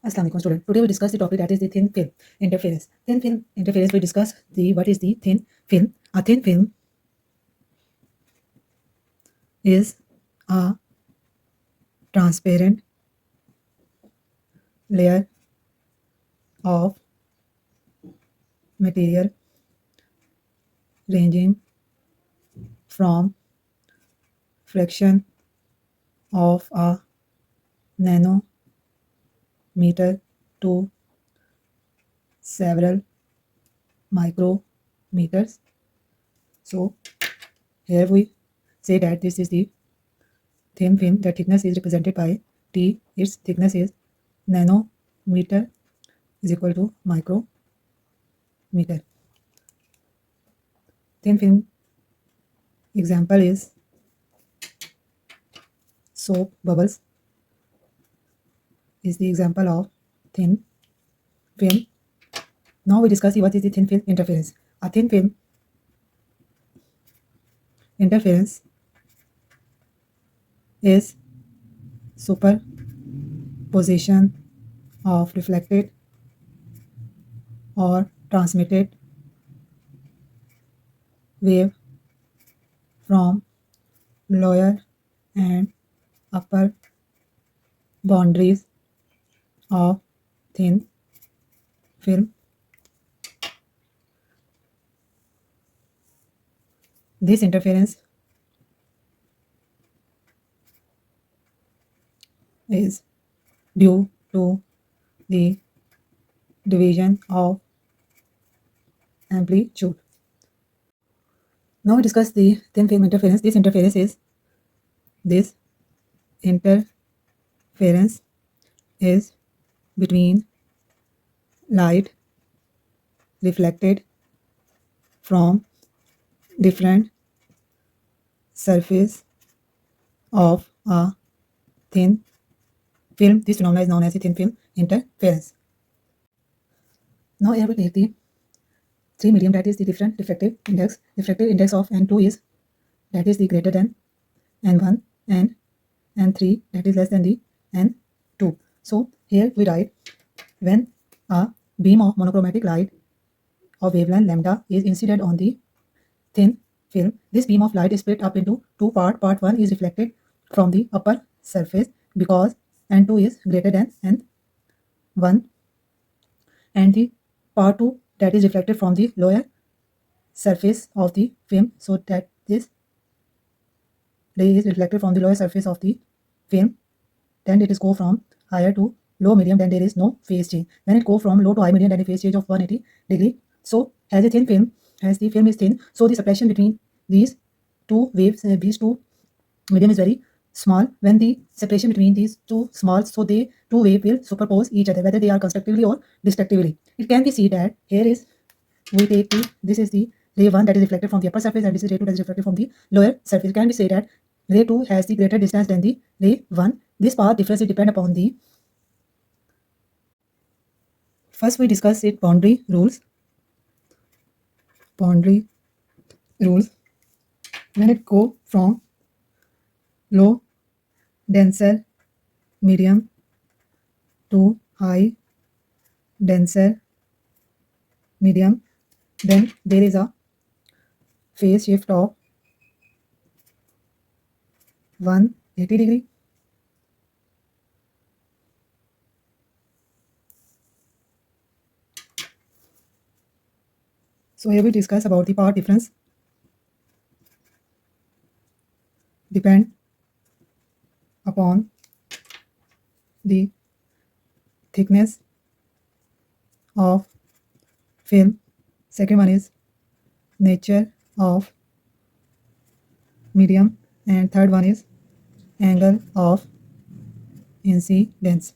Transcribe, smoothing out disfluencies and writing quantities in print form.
Assalamu alaikum student. Today we discuss the topic that is the thin film interference. Thin film interference we discuss the what is the thin film. A thin film is a transparent layer of material ranging from fraction of a nanometer to several micrometers. So here we say that this is the thin film. The thickness is represented by T. Its thickness is nanometer is equal to micrometer. Thin film example is soap bubbles is the example of thin film. Now we discuss what is the thin film interference. A thin film interference is superposition of reflected or transmitted wave from lower and upper boundaries of thin film. This interference is due to the division of amplitude. Now we discuss the thin film interference. This interference is between light reflected from different surface of a thin film. This phenomenon is known as the thin film interference. Now here we take the three medium, that is the different refractive index. Refractive index of N2 is that is the greater than N1 and N3 that is less than the N2. So here we write when a beam of monochromatic light of wavelength lambda is incident on the thin film, this beam of light is split up into two parts. Part 1 is reflected from the upper surface because N2 is greater than N1, and the part 2 that is reflected from the lower surface of the film, so that this ray is reflected from the lower surface of the film, then it is go from higher to low medium, then there is no phase change. When it go from low to high medium, then a phase change of 180 degree. So as a thin film, as the film is thin, so the separation between these two waves, these two medium is very small. When the separation between these two small, so they two wave will superpose each other, whether they are constructively or destructively. It can be seen that here is we take the this is the ray 1 that is reflected from the upper surface, and this is ray 2 that is reflected from the lower surface. It can be said that ray 2 has the greater distance than the ray 1. This path difference will depend upon the first we discuss it boundary rules. Boundary rules, when it go from low denser medium to high denser medium, then there is a phase shift of 180 degree. So here we discuss about the path difference depend upon the thickness of film. Second one is nature of medium, and third one is angle of incidence.